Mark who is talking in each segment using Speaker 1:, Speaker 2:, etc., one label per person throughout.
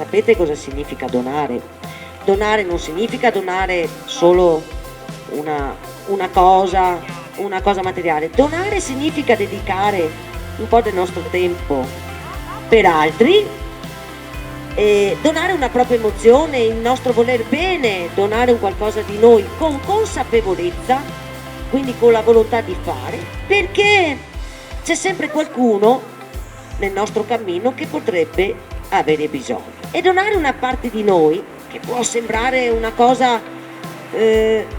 Speaker 1: sapete cosa significa donare. Donare non significa donare solo una cosa materiale. Donare significa dedicare un po' del nostro tempo per altri, donare una propria emozione, il nostro voler bene, donare un qualcosa di noi con consapevolezza, quindi con la volontà di fare, perché c'è sempre qualcuno nel nostro cammino che potrebbe avere bisogno. E donare una parte di noi, che può sembrare una cosa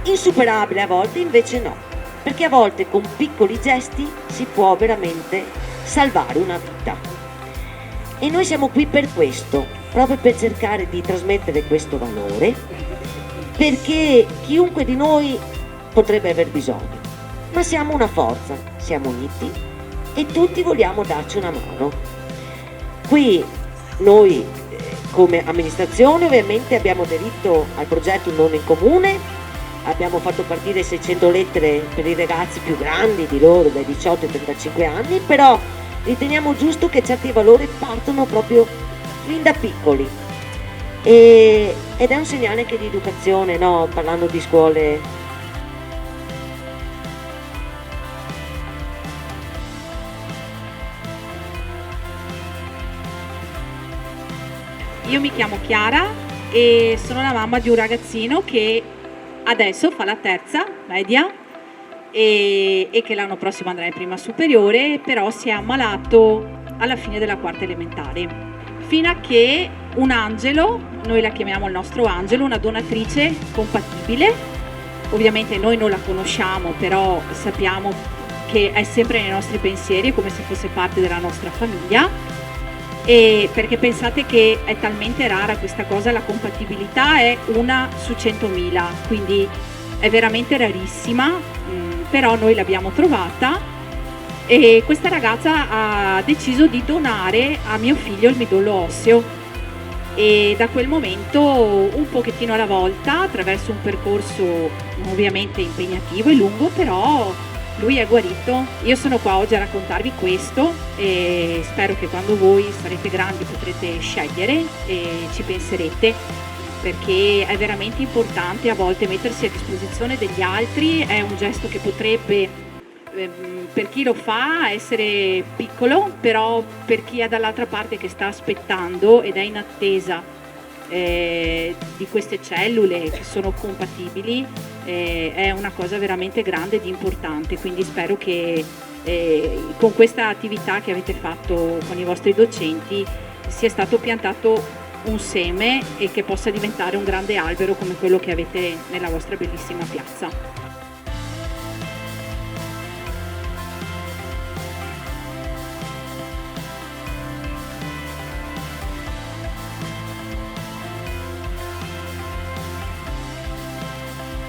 Speaker 1: insuperabile a volte, invece no, perché a volte con piccoli gesti si può veramente salvare una vita. E noi siamo qui per questo, proprio per cercare di trasmettere questo valore, perché chiunque di noi potrebbe aver bisogno, ma siamo una forza, siamo uniti e tutti vogliamo darci una mano. Qui noi come amministrazione ovviamente abbiamo aderito al progetto Un Nonno in Comune, abbiamo fatto partire 600 lettere per i ragazzi più grandi di loro, dai 18 ai 35 anni, però riteniamo giusto che certi valori partono proprio fin da piccoli ed è un segnale anche di educazione, no? Parlando di scuole.
Speaker 2: Io mi chiamo Chiara e sono la mamma di un ragazzino che adesso fa la terza media e che l'anno prossimo andrà in prima superiore, però si è ammalato alla fine della quarta elementare, fino a che un angelo, noi la chiamiamo il nostro angelo, una donatrice compatibile, ovviamente noi non la conosciamo, però sappiamo che è sempre nei nostri pensieri, come se fosse parte della nostra famiglia, e perché pensate che è talmente rara questa cosa, la compatibilità è 1 su 100.000, quindi è veramente rarissima, però noi l'abbiamo trovata e questa ragazza ha deciso di donare a mio figlio il midollo osseo e da quel momento un pochettino alla volta, attraverso un percorso ovviamente impegnativo e lungo, però lui è guarito. Io sono qua oggi a raccontarvi questo e spero che quando voi sarete grandi potrete scegliere e ci penserete, perché è veramente importante a volte mettersi a disposizione degli altri. È un gesto che potrebbe per chi lo fa essere piccolo, però per chi è dall'altra parte che sta aspettando ed è in attesa di queste cellule che sono compatibili, è una cosa veramente grande ed importante. Quindi spero che con questa attività che avete fatto con i vostri docenti sia stato piantato un seme e che possa diventare un grande albero come quello che avete nella vostra bellissima piazza.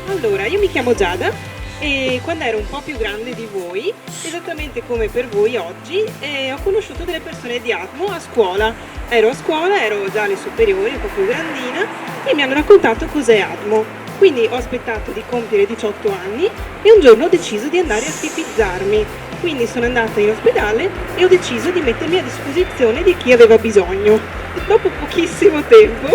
Speaker 3: Allora, io mi chiamo Giada e quando ero un po' più grande di voi, esattamente come per voi oggi, ho conosciuto delle persone di Atmo a scuola. Ero a scuola, ero già alle superiori, un po' più grandina, e mi hanno raccontato cos'è Atmo. Quindi ho aspettato di compiere 18 anni e un giorno ho deciso di andare a tipizzarmi. Quindi sono andata in ospedale e ho deciso di mettermi a disposizione di chi aveva bisogno. Dopo pochissimo tempo,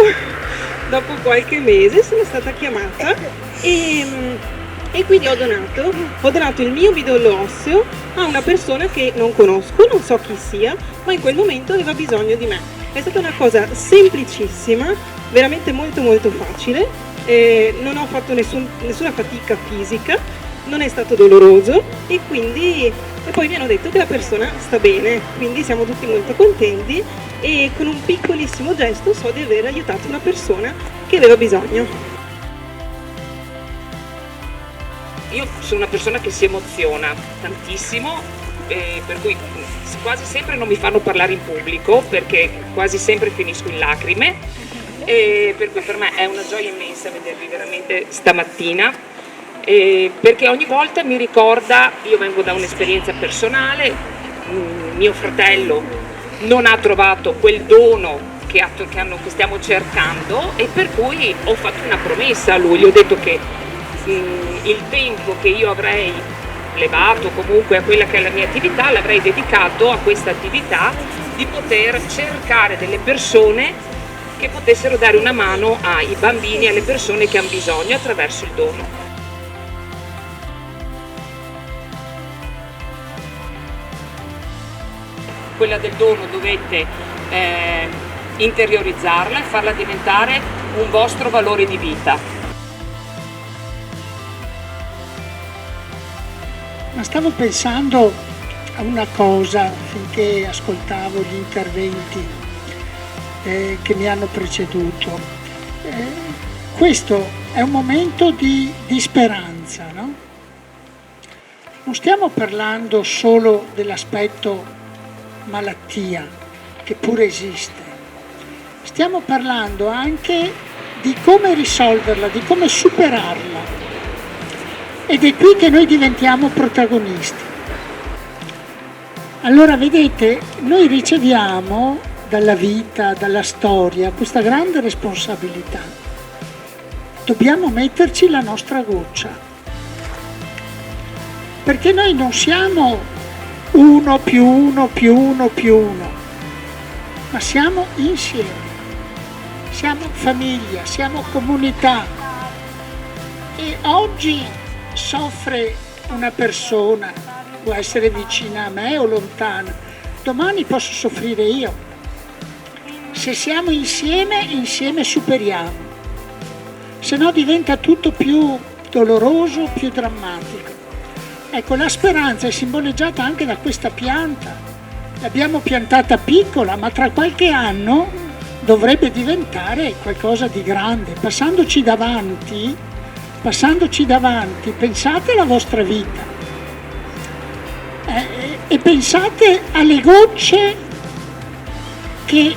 Speaker 3: dopo qualche mese, sono stata chiamata e quindi ho donato il mio midollo osseo a una persona che non conosco, non so chi sia, ma in quel momento aveva bisogno di me. È stata una cosa semplicissima, veramente molto molto facile, non ho fatto nessuna fatica fisica, non è stato doloroso e poi mi hanno detto che la persona sta bene, quindi siamo tutti molto contenti e con un piccolissimo gesto so di aver aiutato una persona che aveva bisogno.
Speaker 4: Io sono una persona che si emoziona tantissimo, per cui quasi sempre non mi fanno parlare in pubblico perché quasi sempre finisco in lacrime, per cui per me è una gioia immensa vedervi veramente stamattina, perché ogni volta mi ricorda, io vengo da un'esperienza personale, mio fratello non ha trovato quel dono che stiamo cercando e per cui ho fatto una promessa a lui, gli ho detto che il tempo che io avrei levato comunque a quella che è la mia attività l'avrei dedicato a questa attività di poter cercare delle persone che potessero dare una mano ai bambini e alle persone che hanno bisogno attraverso il dono. Quella del dono dovete interiorizzarla e farla diventare un vostro valore di vita.
Speaker 5: Ma stavo pensando a una cosa finché ascoltavo gli interventi che mi hanno preceduto. Questo è un momento di speranza, no? Non stiamo parlando solo dell'aspetto malattia, che pure esiste. Stiamo parlando anche di come risolverla, di come superarla. Ed è qui che noi diventiamo protagonisti. Allora, vedete, noi riceviamo dalla vita, dalla storia, questa grande responsabilità. Dobbiamo metterci la nostra goccia. Perché noi non siamo 1 più 1 più 1 più 1, ma siamo insieme, siamo famiglia, siamo comunità. E oggi soffre una persona, può essere vicina a me o lontana, domani posso soffrire io. Se siamo insieme, insieme superiamo, se no diventa tutto più doloroso, più drammatico. Ecco, la speranza è simboleggiata anche da questa pianta. L'abbiamo piantata piccola, ma tra qualche anno dovrebbe diventare qualcosa di grande. Passandoci davanti, pensate alla vostra vita e pensate alle gocce che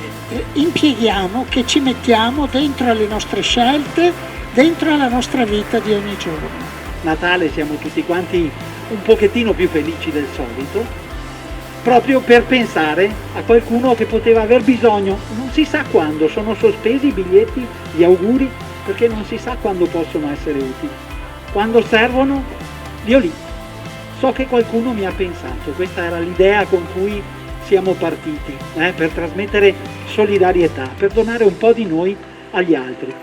Speaker 5: impieghiamo, che ci mettiamo dentro alle nostre scelte, dentro alla nostra vita di ogni giorno.
Speaker 6: Natale siamo tutti quanti un pochettino più felici del solito, proprio per pensare a qualcuno che poteva aver bisogno, non si sa quando, sono sospesi i biglietti, gli auguri, perché non si sa quando possono essere utili. Quando servono, io lì. So che qualcuno mi ha pensato, questa era l'idea con cui siamo partiti, per trasmettere solidarietà, per donare un po' di noi agli altri.